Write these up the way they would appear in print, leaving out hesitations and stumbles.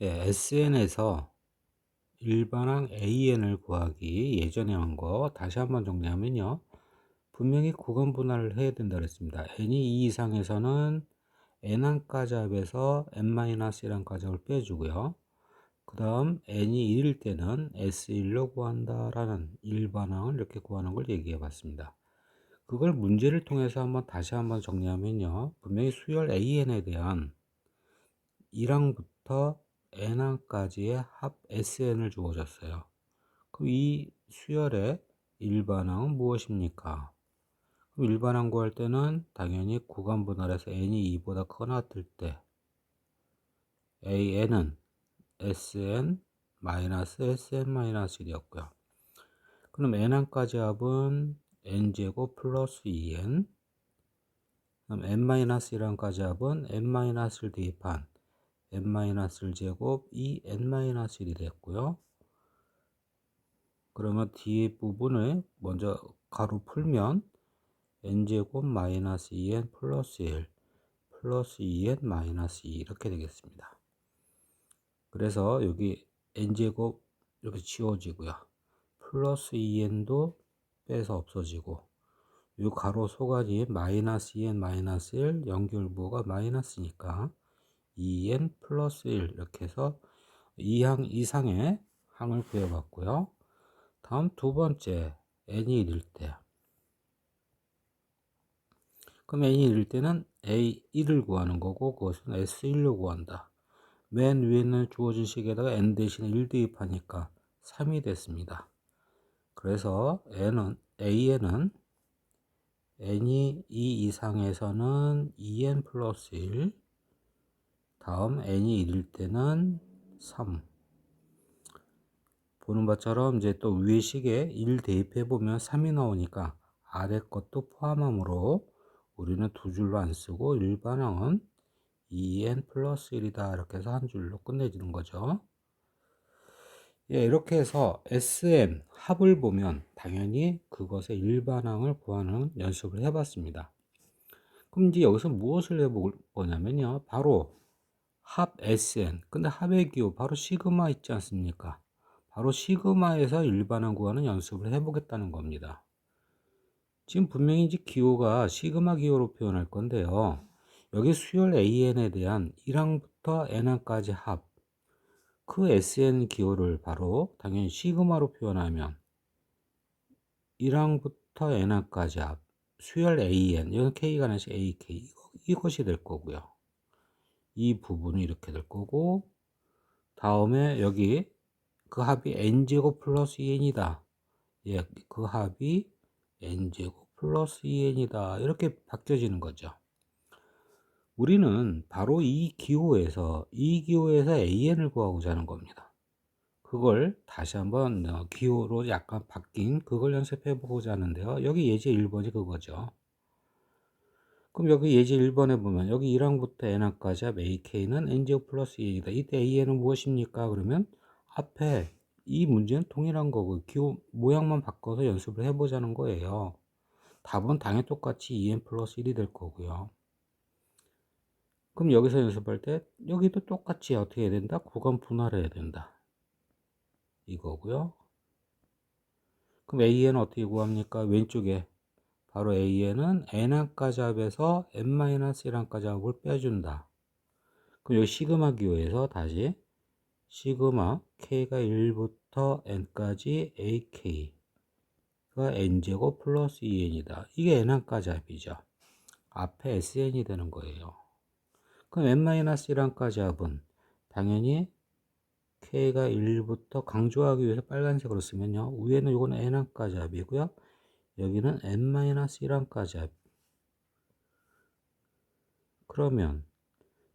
SN에서 일반항 AN을 구하기 예전에 한 거 다시 한번 정리하면요. 분명히 구간 분할을 해야 된다 그랬습니다. n이 2 이상에서는 n항까지 합해서 n-1랑 가족을 빼주고요. 그 다음 n이 1일 때는 S1로 구한다라는 일반항을 이렇게 구하는 걸 얘기해 봤습니다. 그걸 문제를 통해서 다시 한번 정리하면요. 분명히 수열 AN에 대한 1항부터 n항까지의 합 SN을 주어졌어요. 그럼 이 수열의 일반항은 무엇입니까? 그럼 일반항 구할 때는 당연히 구간 분할에서 n이 2보다 크거나 같을 때 an은 sn-sn-1이었고요. 그럼 n항까지 합은 n제곱 플러스 2n, 그럼 n-1항까지 합은 n-를 대입한 n-1제곱 2n-1이 됐고요. 그러면 뒤에 부분을 먼저 가로 풀면 n제곱 마이너스 2n 플러스 1 플러스 2n 마이너스 2 이렇게 되겠습니다. 그래서 여기 n제곱 이렇게 지워지고요. 플러스 2n도 빼서 없어지고 이 가로 소가지 마이너스 2n 마이너스 1 연결부호가 마이너스니까 2n 플러스 1 이렇게 해서 2항 이상의 항을 구해봤고요. 다음 두 번째 n이 1일 때, 그럼 n이 1일 때는 A1을 구하는 거고 그것은 S1로 구한다. 맨 위에는 주어진 식에다가 n 대신에 1 대입하니까 3이 됐습니다. 그래서 AN은 n이 2 이상에서는 2n 플러스 1, 다음 n이 1일 때는 3. 보는 것처럼 이제 또 위에 식에 1 대입해 보면 3이 나오니까 아래 것도 포함함으로 우리는 두 줄로 안 쓰고 일반항은 2n 플러스 1이다 이렇게 해서 한 줄로 끝내주는 거죠. 이렇게 해서 SN 합을 보면 당연히 그것의 일반항을 구하는 연습을 해봤습니다. 그럼 이제 여기서 무엇을 해볼 거냐면요. 바로 합 SN, 근데 합의 기호 바로 시그마 있지 않습니까? 바로 시그마에서 일반항 구하는 연습을 해보겠다는 겁니다. 지금 분명히 이제 기호가 시그마 기호로 표현할 건데요. 여기 수열 AN에 대한 1항부터 N항까지 합, 그 SN 기호를 바로 당연히 시그마로 표현하면 1항부터 N항까지 합, 수열 AN, 이건 K가 아니라 AK, 이것이 될 거고요. 이 부분이 이렇게 될 거고, 다음에 여기 그 합이 n제곱 플러스 2n이다. 그 합이 n제곱 플러스 2n이다. 이렇게 바뀌어지는 거죠. 우리는 바로 이 기호에서 an을 구하고자 하는 겁니다. 그걸 다시 한번 기호로 약간 바뀐 그걸 연습해 보고자 하는데요. 여기 예제 1번이 그거죠. 그럼 여기 예제 1번에 보면 여기 1항부터 n항까지 합 ak는 n제곱 플러스 2n이다. 이때 an은 무엇입니까? 그러면 앞에 이 문제는 동일한 거고 기호 모양만 바꿔서 연습을 해보자는 거예요. 답은 당연히 똑같이 2n 플러스 1이 될 거고요. 그럼 여기서 연습할 때 여기도 똑같이 어떻게 해야 된다? 구간 분할해야 된다. 이거고요. 그럼 an은 어떻게 구합니까? 왼쪽에 바로 an은 n항까지 합에서 n-1항까지 합을 빼준다. 그럼 여기 시그마 기호에서 다시 시그마 k가 1부터 n까지 ak가 n제곱 플러스 2n이다. 이게 n항까지 합이죠. 앞에 sn이 되는 거예요. 그럼 n-1항까지 합은 당연히 k가 1부터 강조하기 위해서 빨간색으로 쓰면요. 위에는 이거는 n항까지 합이고요. 여기는 n-1항까지 합. 그러면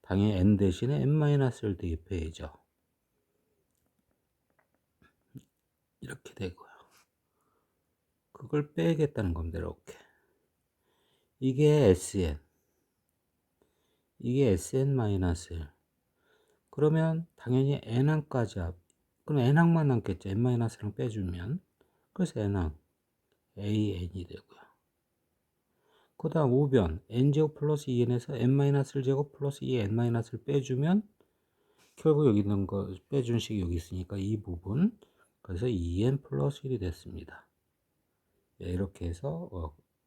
당연히 n 대신에 n-를 대입해야죠. 이렇게 되고요. 그걸 빼겠다는 겁니다. 이렇게. 이게 SN. 이게 SN-1. 그러면 당연히 n항까지 합. 그럼 n항만 남겠죠. n-랑 빼주면. 그래서 n항 AN이 되고요. 그 다음 우변 n제곱 플러스 2n에서 n-제곱 플러스 2n-를 빼주면 결국 여기 있는 거 빼준 식이 여기 있으니까 이 부분, 그래서 2n 플러스 1이 됐습니다. 예, 이렇게 해서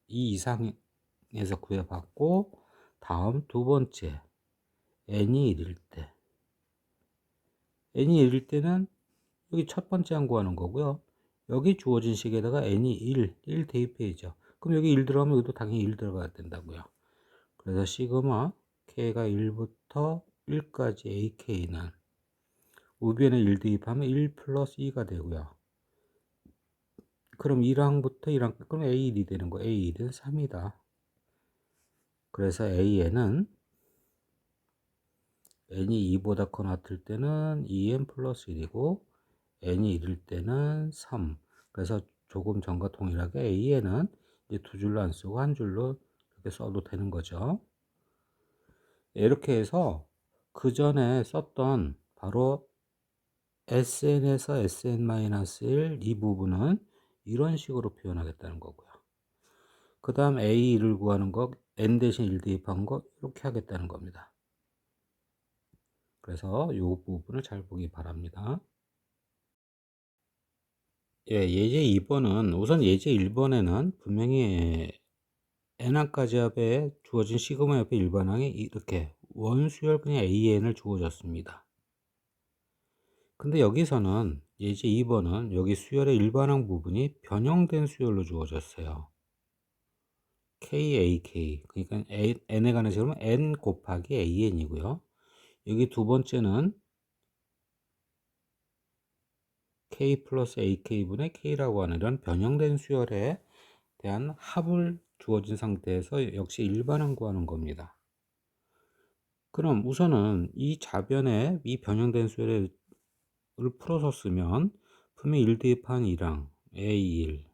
이 이상에서 구해봤고, 다음 두 번째 n이 1일 때, n이 1일 때는 여기 첫 번째 한 구하는 거고요. 여기 주어진 식에다가 n이 1 대입해야죠. 그럼 여기 1 들어가면 여기도 당연히 1 들어가야 된다고요. 그래서 시그마 k가 1부터 1까지 ak는 우변에 1 대입하면 1 플러스 2가 되고요. 그럼 1항부터 1항, 그럼 A1이 되는 거. A1은 3이다. 그래서 AN은 n이 2보다 커 같을 때는 2n 플러스 1이고 n이 1일 때는 3. 그래서 조금 전과 동일하게 AN은 이제 두 줄로 안 쓰고 한 줄로 이렇게 써도 되는 거죠. 이렇게 해서 그 전에 썼던 바로 SN에서 SN-1 이 부분은 이런 식으로 표현하겠다는 거고요. 그 다음 A1을 구하는 거 N 대신 1 대입한 거 이렇게 하겠다는 겁니다. 그래서 이 부분을 잘 보기 바랍니다. 예, 예제 2번은 우선 예제 1번에는 분명히 n항까지 합에 주어진 시그마 옆에 일반항이 이렇게 원수열 그냥 AN을 주어졌습니다. 근데 여기서는 예제 2번은 여기 수열의 일반항 부분이 변형된 수열로 주어졌어요. KAK, 그러니까 n에 관한 식으로 n 곱하기 AN이고요. 여기 두 번째는 K 플러스 AK분의 K라고 하는 이런 변형된 수열에 대한 합을 주어진 상태에서 역시 일반항 구하는 겁니다. 그럼 우선은 이 좌변에 이 변형된 수열을 풀어서 쓰면 분명히 1 대입한 1항 A1,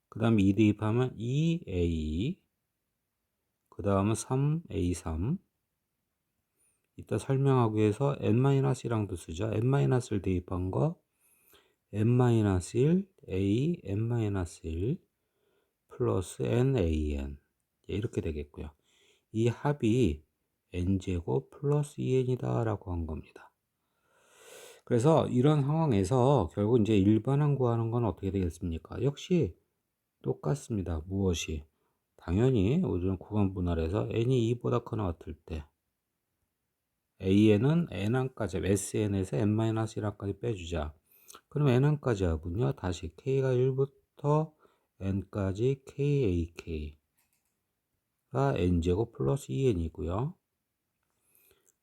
그 다음에 2 대입하면 2A2, 그 다음은 3A3. 이따 설명하기 위해서 n-1랑도 쓰죠. n-1을 대입한 거 n-1 a n-1 플러스 nan 이렇게 되겠고요. 이 합이 n제곱 플러스 2n이다 라고 한 겁니다. 그래서 이런 상황에서 결국 이제 일반항 구하는 건 어떻게 되겠습니까? 역시 똑같습니다. 무엇이? 당연히 우리는 구간 분할해서 n이 2보다 커 나왔을 때 an은 n항까지 sn에서 n-1항까지 빼주자. 그럼 n항까지 합은요. 다시 k가 1부터 n까지 kak가 n제곱 플러스 2n이고요.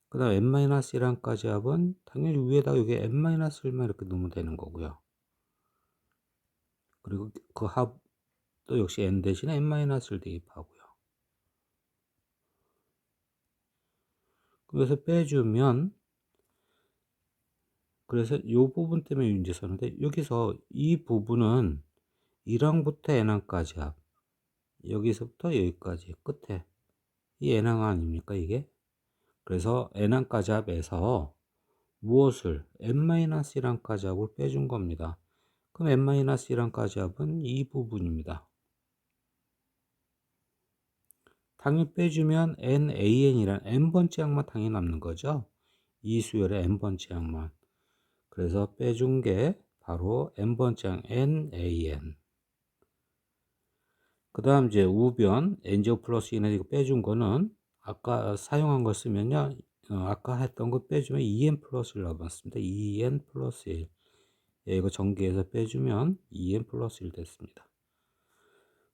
그 다음 n-1항까지 합은 당연히 위에다 여기 n-1만 이렇게 넣으면 되는 거고요. 그리고 그 합도 역시 n 대신에 n-를 대입하고요. 그래서 빼주면, 그래서 이 부분 때문에 이제 썼는데 여기서 이 부분은 1항부터 n항까지 합, 여기서부터 여기까지 끝에 이 n항 아닙니까 이게? 그래서 n항까지 합에서 무엇을 n-1항까지 합을 빼준 겁니다. 그럼 n-1항까지 합은 이 부분입니다. 당연히 빼주면 nan이란 n번째 항만 당연히 남는 거죠. 이 수열의 n번째 항만. 그래서 빼준 게 바로 n번째 항 nan. 그 다음 이제 우변 n제곱 플러스 2는 이거 빼준 거는 아까 사용한 거 쓰면요. 아까 했던 거 빼주면 2n 플러스 1 남았습니다. 2n 플러스 1. 예, 이거 전개해서 빼주면 2n 플러스 1 됐습니다.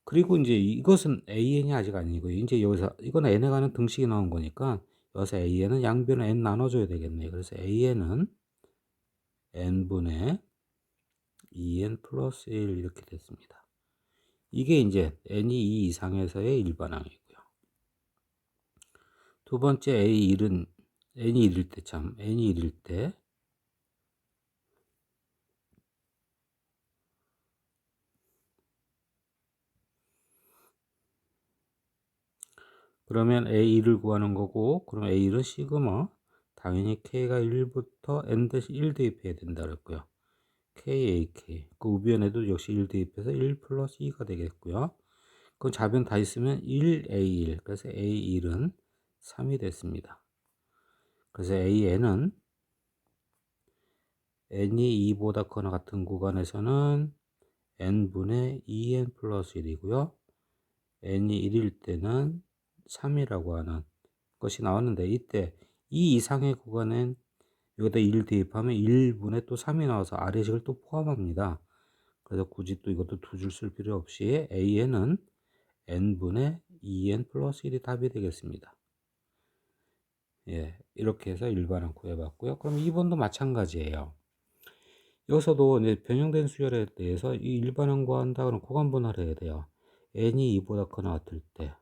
그리고 이제 이것은 an이 아직 아니고 이제 여기서 이건 n에 관한 등식이 나온 거니까 여기서 an은 양변을 n 나눠줘야 되겠네요. 그래서 an은 n분의 2n 플러스 1 이렇게 됐습니다. 이게 이제 n이 2 이상에서의 일반항이고요. 두 번째 A1은 n이 1일 때 n이 1일 때 그러면 A1을 구하는 거고, 그럼 A1은 시그마 당연히 K가 1부터 N 대신 1 대입해야 된다 그랬고요. KAK 그 우변에도 역시 1 대입해서 1 플러스 2가 되겠고요. 그럼 좌변 다 있으면 1A1 그래서 A1은 3이 됐습니다. 그래서 AN은 n이 2보다 커나 같은 구간에서는 n분의 2n 플러스 1이고요. n이 1일 때는 3이라고 하는 것이 나왔는데, 이때 이 이상의 구간엔 여기다 1 대입하면 1분의 또 3이 나와서 아래식을 또 포함합니다. 그래서 굳이 또 이것도 두 줄 쓸 필요 없이 AN은 n분의 2n 플러스 1이 답이 되겠습니다. 예, 이렇게 해서 일반항 구해봤고요. 그럼 2번도 마찬가지예요. 여기서도 이제 변형된 수열에 대해서 이 일반항 구한다 그러면 구간 분할을 해야 돼요. n이 2보다 커나 같을 때.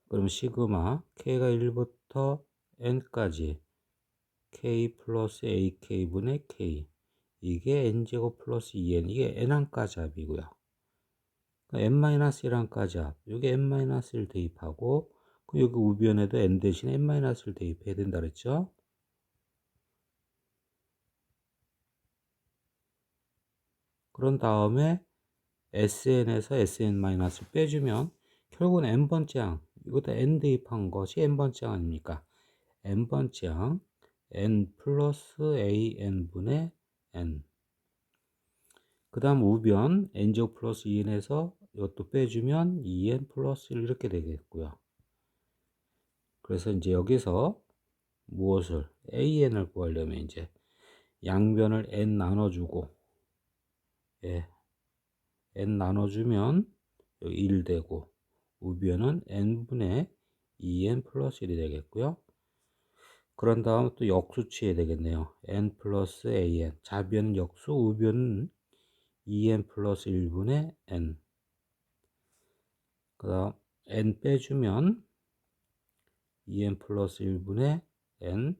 그럼 시그마 k가 1부터 n까지 k 플러스 ak분의 k, 이게 n제곱 플러스 2n, 이게 n항까지 합이고요. n-1항까지 합, 여기 n-1 대입하고, 여기 우변에도 n 대신에 n-1을 대입해야 된다 그랬죠. 그런 다음에 sn에서 sn-을 빼주면 결국은 n번째 항, 이것도 n 대입한 것이 n번째 항 아닙니까? n번째 항 n 플러스 an분의 n, 그 다음 우변 n제곱 플러스 2n에서 이것도 빼주면 2n 플러스 1 이렇게 되겠고요. 그래서 이제 여기서 무엇을 an을 구하려면 이제 양변을 n 나눠주고, 예, n 나눠주면 여기 1 되고, 우변은 n분의 2n 플러스 1이 되겠고요. 그런 다음 또 역수 취해야 되겠네요. n 플러스 an, 좌변은 역수, 우변은 2n 플러스 1분의 n. 그 다음 n 빼주면 2n 플러스 1분의 n,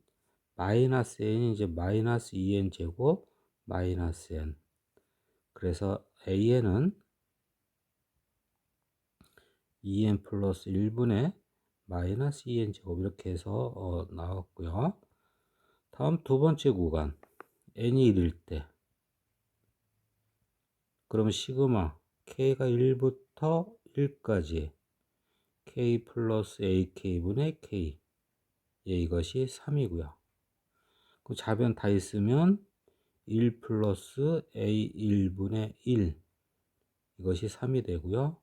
마이너스 n이 이제 마이너스 2n 제곱 마이너스 n. 그래서 an은 2n 플러스 1분의 마이너스 2n 제곱, 이렇게 해서 나왔고요. 다음 두 번째 구간 n이 1일 때, 그러면 시그마 k가 1부터 1까지 k 플러스 ak분의 k, 예, 이것이 3이고요. 그 좌변 다 있으면 1 플러스 a1분의 1, 이것이 3이 되고요.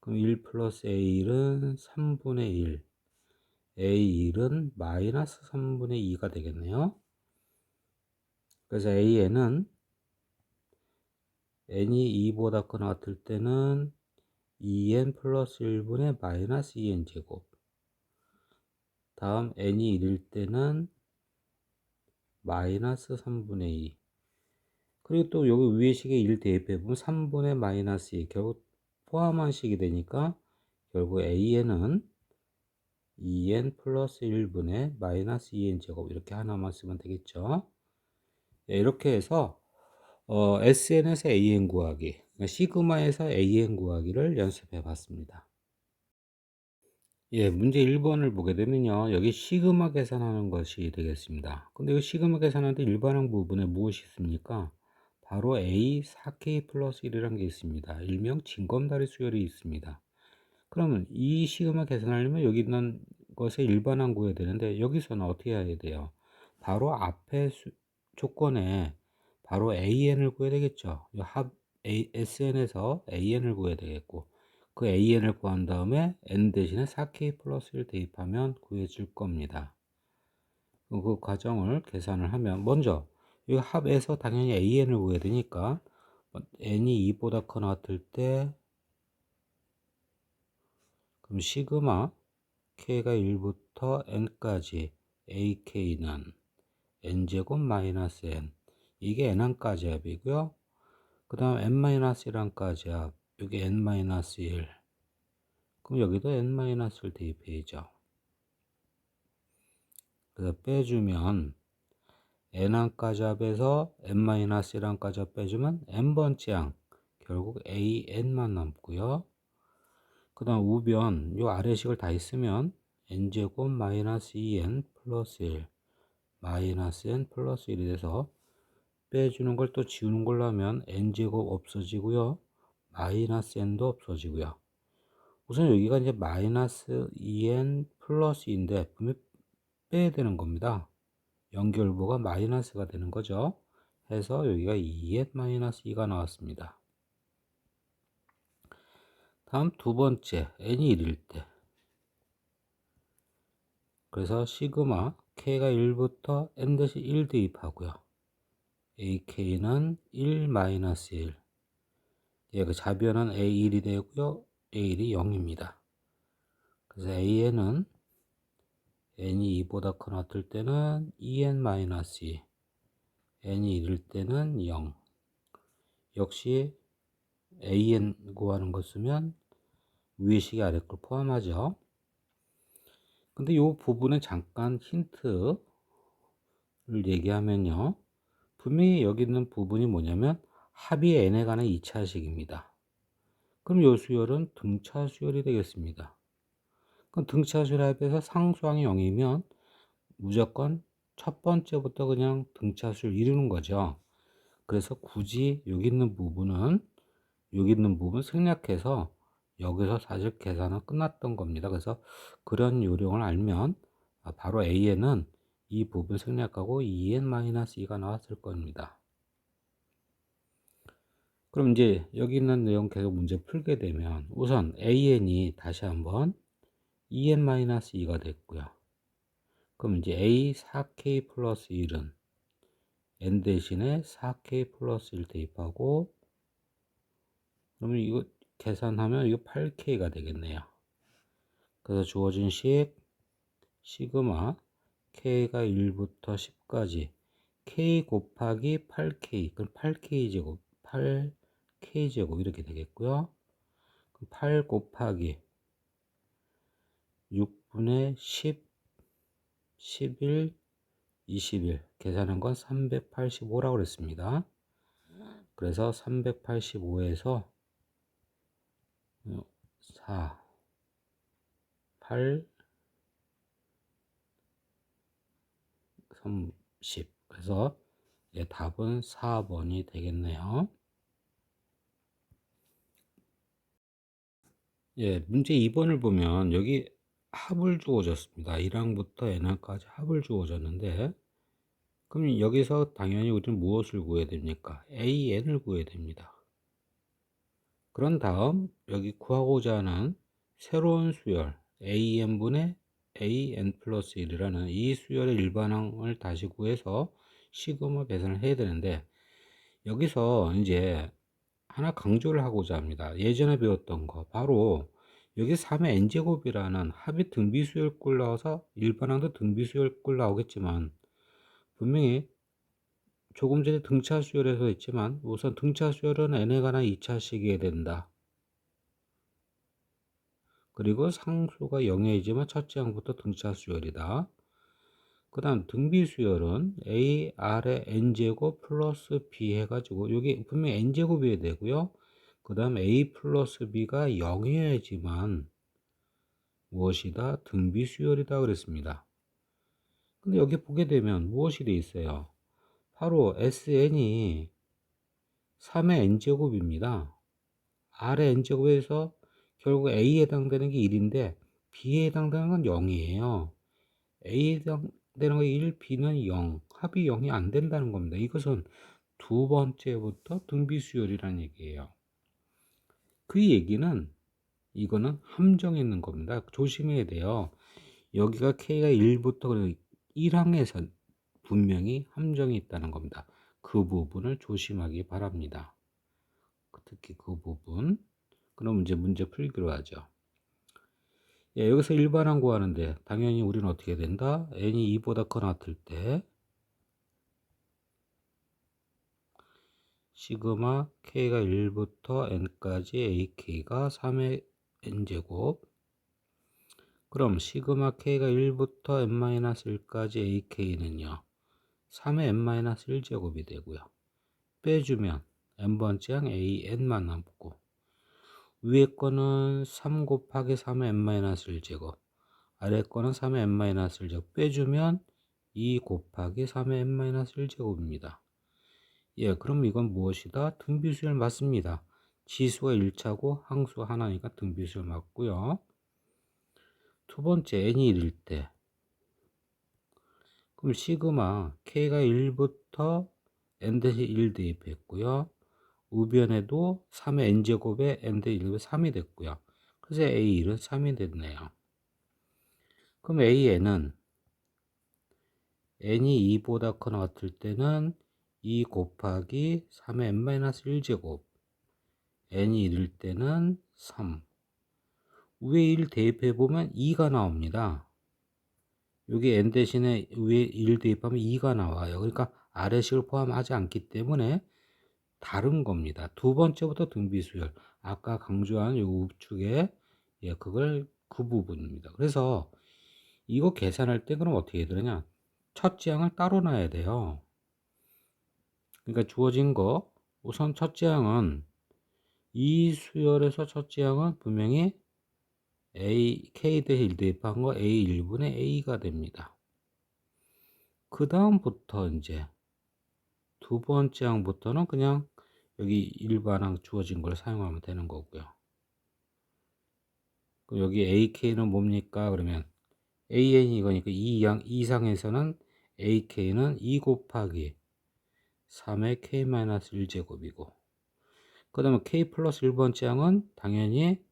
그럼 1 플러스 a1은 3분의 1, a1은 마이너스 3분의 2가 되겠네요. 그래서 an은 n이 2보다 커나 같을 때는 2n 플러스 1분의 마이너스 2n 제곱, 다음 n이 1일 때는 마이너스 3분의 2, 그리고 또 여기 위에 식에 1 대입해보면 3분의 마이너스 2, 결국 포함한 식이 되니까 결국 an은 2n 플러스 1분의 마이너스 2n 제곱, 이렇게 하나만 쓰면 되겠죠. 예, 이렇게 해서 SN에서 AN 구하기, 그러니까 시그마에서 AN 구하기를 연습해 봤습니다. 예, 문제 1번을 보게 되면요, 여기 시그마 계산하는 것이 되겠습니다. 근데 이 시그마 계산하는데 일반항 부분에 무엇이 있습니까? 바로 A 4K 플러스 1이라는 게 있습니다. 일명 징검다리 수열이 있습니다. 그러면 이 시그마 계산하려면 여기 있는 것에 일반항 구해야 되는데, 여기서는 어떻게 해야 돼요? 바로 앞에 조건에 바로 AN을 구해야 되겠죠. 합 SN에서 AN을 구해야 되겠고, 그 AN을 구한 다음에 N 대신에 4K 플러스 1 대입하면 구해질 겁니다. 그 과정을 계산을 하면, 먼저 이 합에서 당연히 AN을 구해야 되니까 N이 2보다 커나 같을 때, 그럼 시그마 K가 1부터 N까지 AK는 N제곱 마이너스 N, 이게 N항까지 합이고요. 그 다음 N-1항까지 합, 여기 N-1, 그럼 여기도 N-1을 대입해야죠. 그래서 빼주면 N항까지 합에서 N-1항까지 합 빼주면 N번째 항, 결국 AN만 남고요. 그 다음 우변 요 아래식을 다 있으면 N제곱 마이너스 2N 플러스 1 마이너스 N 플러스 1이 돼서 빼주는 걸 또 지우는 걸로 하면 N제곱 없어지고요, 마이너스 N도 없어지고요. 우선 여기가 이제 마이너스 2N 플러스 2인데 빼야 되는 겁니다. 연결부가 마이너스가 되는 거죠. 해서 여기가 2n-2가 나왔습니다. 다음 두 번째, n이 1일 때. 그래서 시그마 k가 1부터 n-1 대입하고요. ak는 1-1. 예, 그 자변은 a1이 되고요. a1이 0입니다. 그래서 an은 n이 2보다 커 뜰 때는 2n-2, n이 1일 때는 0. 역시 an 구하는 거 쓰면 위의 식이 아래 걸 포함하죠. 근데 이 부분에 잠깐 힌트를 얘기하면요. 분명히 여기 있는 부분이 뭐냐면 합이 n에 관한 2차식입니다. 그럼 이 수열은 등차 수열이 되겠습니다. 그럼 등차 수열 합에서 상수항이 0이면 무조건 첫 번째부터 그냥 등차 수열 이루는 거죠. 그래서 굳이 여기 있는 부분 생략해서 여기서 사실 계산은 끝났던 겁니다. 그래서 그런 요령을 알면 바로 AN은 이 부분 생략하고 2n-2가 나왔을 겁니다. 그럼 이제 여기 있는 내용 계속 문제 풀게 되면 우선 AN이 다시 한번 2n-2가 됐고요. 그럼 이제 A 4K 플러스 1은 n 대신에 4K 플러스 1 대입하고 그러면 이거 계산하면 이거 8K가 되겠네요. 그래서 주어진 식 시그마 K가 1부터 10까지 K 곱하기 8K 그럼 8K 제곱 8K 제곱 이렇게 되겠고요. 8 곱하기 6분의 10 11 21 계산한 건 385라고 그랬습니다. 그래서 385에서 4 8 30 그래서 예, 답은 4번이 되겠네요. 예, 문제 2번을 보면 여기 합을 주어졌습니다. 1항부터 n항까지 합을 주어졌는데 그럼 여기서 당연히 우리는 무엇을 구해야 됩니까? an을 구해야 됩니다. 그런 다음 여기 구하고자 하는 새로운 수열 an분의 an 플러스 1이라는 이 수열의 일반항을 다시 구해서 시그마 계산을 해야 되는데 여기서 이제 하나 강조를 하고자 합니다. 예전에 배웠던 거 바로 여기 3의 n제곱이라는 합이 등비수열꼴 나와서 일반항도 등비수열꼴 나오겠지만 분명히 조금 전에 등차 수열에서 했지만 우선 등차 수열은 n에 관한 2차식이어야 된다. 그리고 상수가 0이지만 첫째 항부터 등차 수열이다. 그 다음 등비수열은 a r의 n제곱 플러스 b 해가지고 여기 분명히 n제곱이어야 되고요. 그 다음 a 플러스 b가 0이어야지만 무엇이다? 등비수열이다 그랬습니다. 근데 여기 보게 되면 무엇이 돼 있어요? 바로 sn이 3의 n제곱입니다. r의 n제곱에서 결국 a에 해당되는 게 1인데 b에 해당되는 건 0이에요. a에 해당되는 거 1, b는 0, 합이 0이 안 된다는 겁니다. 이것은 두 번째부터 등비수열이라는 얘기예요. 그 얘기는 이거는 함정이 있는 겁니다. 조심해야 돼요. 여기가 K가 1부터 1항에서 분명히 함정이 있다는 겁니다. 그 부분을 조심하기 바랍니다. 특히 그 부분. 그럼 이제 문제 풀기로 하죠. 예, 여기서 일반항 구하는데 당연히 우리는 어떻게 된다? n이 2보다 커 같을 때 시그마 k가 1부터 n까지 ak가 3의 n제곱 그럼 시그마 k가 1부터 n-1까지 ak는요 3의 n-1제곱이 되고요 빼주면 n번째 항 an만 남고 위에 거는 3 곱하기 3의 n-1제곱 아래 거는 3의 n-1제곱 빼주면 2 곱하기 3의 n-1제곱입니다. 예, 그럼 이건 무엇이다? 등비수열 맞습니다. 지수가 1차고 항수가 하나니까 등비수열 맞고요. 두 번째 n이 1일 때 그럼 시그마 K가 1부터 n-1 대입했고요. 우변에도 3의 n제곱에 n-1은 3이 됐고요. 그래서 A1은 3이 됐네요. 그럼 AN은 n이 2보다 커나 같을 때는 2 곱하기 3의 n-1제곱, n이 1일 때는 3. 위에 1 대입해보면 2가 나옵니다. 여기 n 대신에 위에 1 대입하면 2가 나와요. 그러니까 아래식을 포함하지 않기 때문에 다른 겁니다. 두 번째부터 등비수열. 아까 강조한 요 우측에, 예, 그 부분입니다. 그래서 이거 계산할 때 그럼 어떻게 해야 되느냐? 첫째 항을 따로 놔야 돼요. 그러니까 주어진 거, 우선 첫째 항은 이 수열에서 첫째 항은 분명히 K-1 대입한 거 A1분의 A가 됩니다. 그 다음부터 이제 두 번째 항부터는 그냥 여기 일반항 주어진 걸 사용하면 되는 거고요. 그럼 여기 AK는 뭡니까? 그러면 AN이 이거니까 이 상에서는 AK는 2 곱하기 3의 K-1제곱이고, 그 다음에 K 플러스 1번째 항은 당연히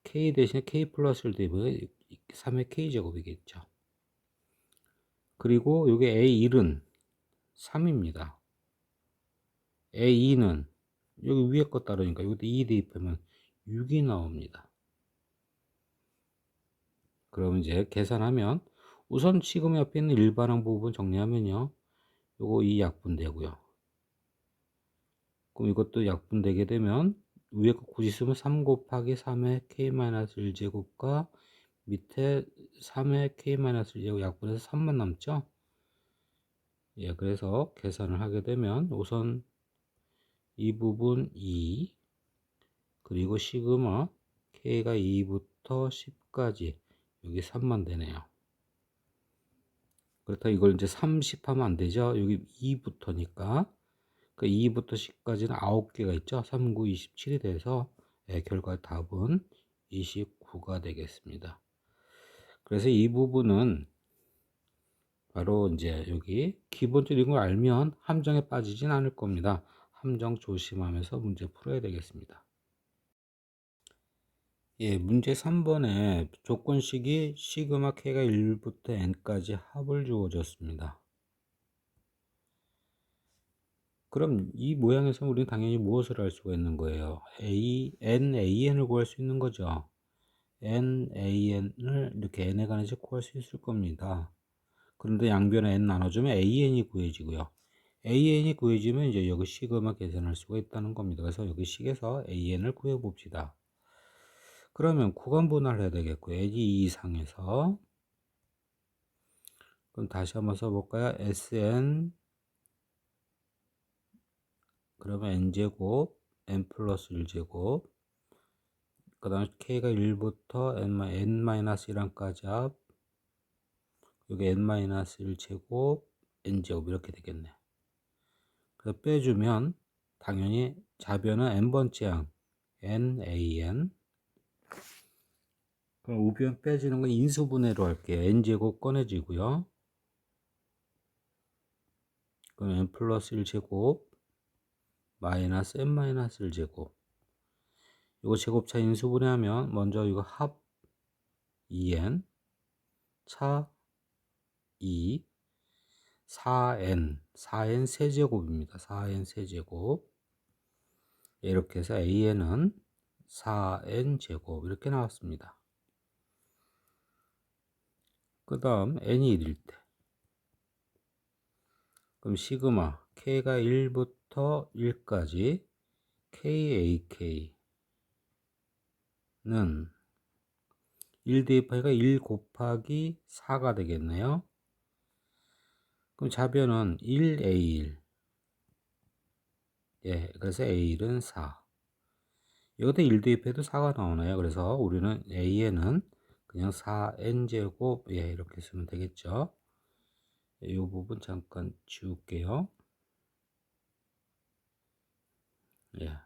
K 대신에 K 플러스 1 대입해 3의 K제곱이겠죠. 그리고 여기 A1은 3입니다. A2는 여기 위에 거 따르니까 여기도 2 대입하면 6이 나옵니다. 그럼 이제 계산하면 우선 지금 옆에 있는 일반항 부분 정리하면요. 요거 이 약분되고요. 그럼 이것도 약분되게 되면 위에 거 굳이 쓰면 3 곱하기 3의 K-1제곱과 밑에 3의 K-1제곱 약분해서 3만 남죠? 예, 그래서 계산을 하게 되면 우선 이 부분 2, 그리고 시그마 K가 2부터 10까지 여기 3만 되네요. 그렇다 이걸 이제 30 하면 안 되죠. 여기 2부터니까. 그 2부터 10까지는 9개가 있죠. 3, 9, 27이 돼서, 예, 결과 답은 29가 되겠습니다. 그래서 이 부분은 바로 이제 여기 기본적인 걸 알면 함정에 빠지진 않을 겁니다. 함정 조심하면서 문제 풀어야 되겠습니다. 예, 문제 3번에 조건식이 시그마 K가 1부터 n까지 합을 주어졌습니다. 그럼 이 모양에서 우리는 당연히 무엇을 할 수가 있는 거예요? NAN을 구할 수 있는 거죠. NAN을 이렇게 n에 관해서 구할 수 있을 겁니다. 그런데 양변에 n 나눠주면 AN이 구해지고요. AN이 구해지면 이제 여기 시그마 계산할 수가 있다는 겁니다. 그래서 여기 식에서 AN을 구해 봅시다. 그러면 구간 분할을 해야 되겠고요. N이 2상에서. 그럼 다시 한번 써볼까요? SN, 그러면 n제곱, n 플러스 1제곱, 그 다음에 K가 1부터 n-1까지 합, 여기 n-1제곱, n제곱 이렇게 되겠네. 그래서 빼주면 당연히 좌변은 n번째 항 NAN, 그럼 우변 빼지는 건 인수분해로 할게요. n제곱 꺼내지고요. 그럼 n 플러스 1제곱 마이너스 n-1제곱, 이거 제곱차 인수분해하면 먼저 이거 합 2n, 차 2, 4n 세제곱입니다. 4n 세제곱. 이렇게 해서 an은 4n 제곱 이렇게 나왔습니다. 그 다음 n이 1일 때, 그럼 시그마 k가 1부터 1까지 kak는 1 대입하기가 1 곱하기 4가 되겠네요. 그럼 좌변은 1a1, 예, 그래서 a1은 4. 여기다 1 대입해도 4가 나오네요. 그래서 우리는 an은 그냥 4n제곱, 예, 이렇게 쓰면 되겠죠. 이 부분 잠깐 지울게요. 예.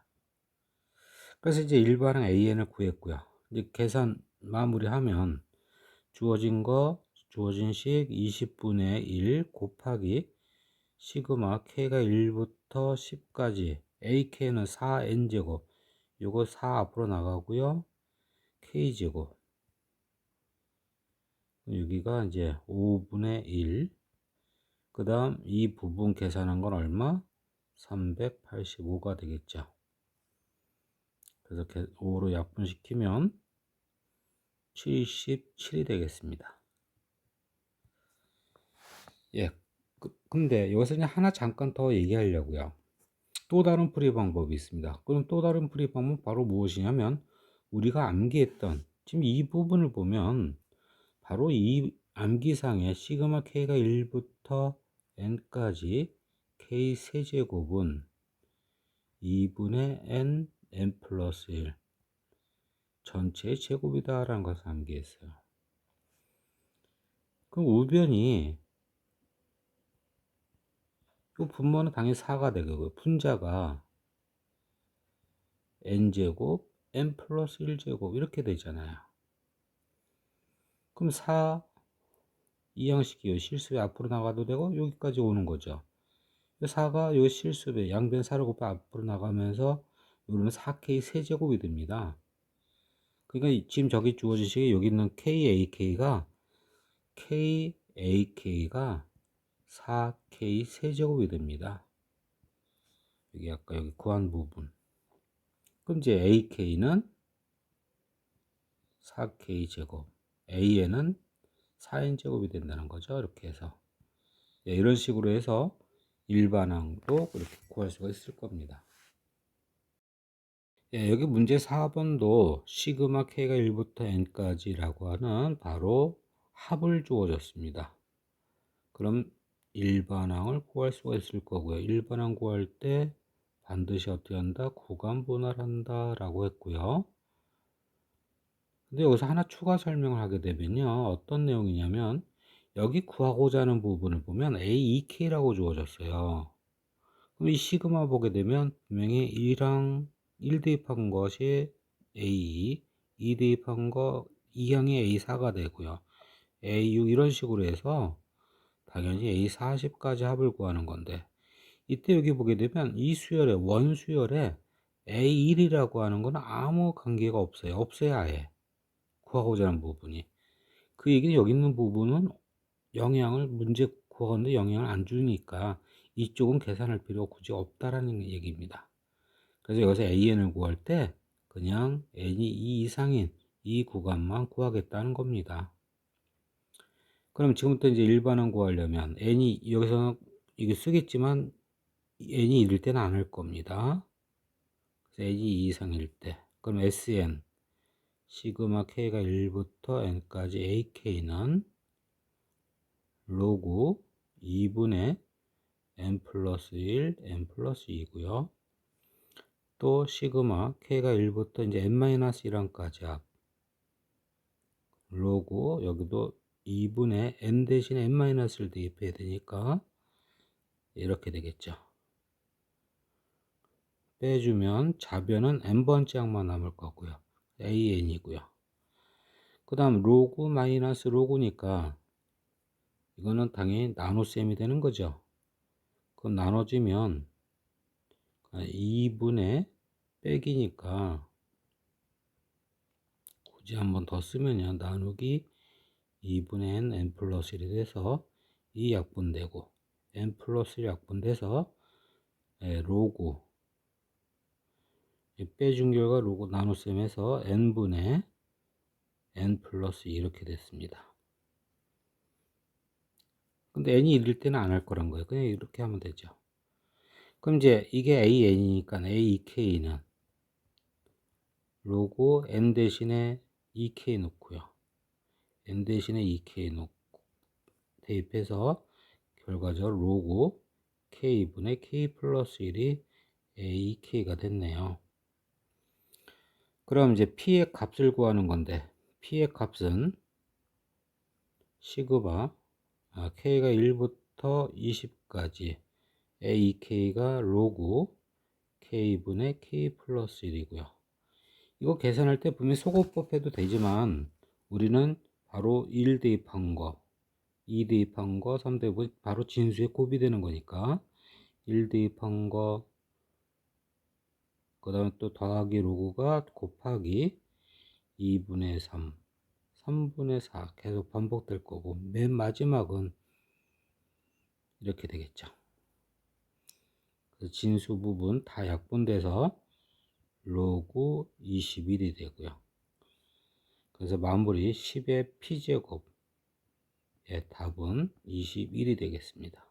그래서 이제 일반항 an을 구했고요. 이제 계산 마무리하면 주어진 거 주어진 식 20분의 1 곱하기 시그마 k가 1부터 10까지 ak는 4n제곱, 요거 4 앞으로 나가고요. k제곱, 여기가 이제 5분의 1. 그 다음 이 부분 계산한 건 얼마? 385가 되겠죠. 그래서 5로 약분시키면 77이 되겠습니다. 예. 근데 여기서 그냥 하나 잠깐 더 얘기하려고요. 또 다른 풀이 방법이 있습니다. 그럼 또 다른 풀이 방법은 바로 무엇이냐면, 우리가 암기했던 지금 이 부분을 보면 바로 이 암기상의 시그마 k가 1부터 n까지 k 세제곱은 2분의 n 플러스 1 전체의 제곱이다 라는 것을 암기했어요. 그럼 우변이, 이 분모는 당연히 4가 되고요. 분자가 n제곱 n 플러스 1제곱 이렇게 되잖아요. 그럼 4 이 양식이 실수배 앞으로 나가도 되고 여기까지 오는 거죠. 4가 요 실수배 양변 4를 곱해 앞으로 나가면서 이러면 4k 세제곱이 됩니다. 그러니까 지금 저기 주어진 식에 여기 있는 kak가 4k 세제곱이 됩니다. 여기 아까 여기 구한 부분. 그럼 이제 ak는 4k 제곱, an은 4n 제곱이 된다는 거죠. 이렇게 해서 이런 식으로 해서 일반항도 이렇게 구할 수가 있을 겁니다. 여기 문제 4번도 시그마 k가 1부터 n까지라고 하는 바로 합을 주어졌습니다. 그럼 일반항을 구할 수가 있을 거고요. 일반항 구할 때 반드시 어떻게 한다? 구간 분할한다 라고 했고요. 근데 여기서 하나 추가 설명을 하게 되면요, 어떤 내용이냐면, 여기 구하고자 하는 부분을 보면 AEK라고 주어졌어요. 그럼 이 시그마 보게 되면 분명히 1항 1 대입한 것이 A2, 2 대입한 거 2항이 A4가 되고요. A6 이런 식으로 해서 당연히 A40까지 합을 구하는 건데, 이때 여기 보게 되면 이 수열에, 원수열에 A1이라고 하는 건 아무 관계가 없어요. 없어요, 아예. 구하고자 하는 부분이. 그 얘기는 여기 있는 부분은 영향을, 문제 구하는데 영향을 안 주니까 이쪽은 계산할 필요가 굳이 없다라는 얘기입니다. 그래서 여기서 AN을 구할 때 그냥 N이 2 이상인 이 구간만 구하겠다는 겁니다. 그럼 지금부터 이제 일반항 구하려면 N이, 여기서는 이게 쓰겠지만 N이 1일 때는 안 할 겁니다. 그래서 N이 2 이상일 때. 그럼 SN, 시그마 K가 1부터 N까지 AK는 로그 2분의 n 플러스 1, n 플러스 2고요. 또 시그마 k가 1부터 이제 n-1항까지 합 로그, 여기도 2분의 n 대신에 n-를 대입해야 되니까 이렇게 되겠죠. 빼주면 좌변은 n번째 항만 남을 거고요. an이고요. 그 다음 로그 마이너스 로그니까 이거는 당연히 나눗셈이 되는 거죠. 그럼 나눠지면 2분의 빼기니까 굳이 한 번 더 쓰면요, 나누기 2분의 n 플러스 1이 돼서 이 약분되고, n 플러스 1 약분돼서 로그 빼준 결과 로그 나눗셈에서 n분의 n 플러스 2 이렇게 됐습니다. 근데 n이 1일 때는 안 할 거란 거예요. 그냥 이렇게 하면 되죠. 그럼 이제 이게 an이니까 ak는 로그 n 대신에 2k 놓고요. n 대신에 2k 놓고 대입해서 결과적으로 로그 k분의 k 플러스 1이 ak가 됐네요. 그럼 이제 p의 값을 구하는 건데, p의 값은 시그마 k가 1부터 20까지 ak가 로그 k분의 k 플러스 1이고요. 이거 계산할 때 분명히 소거법 해도 되지만 우리는 바로 1 대입한 거, 2 대입한 거 3 대입 바로 진수에 곱이 되는 거니까 1 대입한 거 그다음에 또 더하기 로그가 곱하기 2분의 3, 3분의 4 계속 반복될 거고 맨 마지막은 이렇게 되겠죠. 그래서 진수 부분 다 약분돼서 로그 21이 되고요. 그래서 마무리 10의 p제곱의 답은 21이 되겠습니다.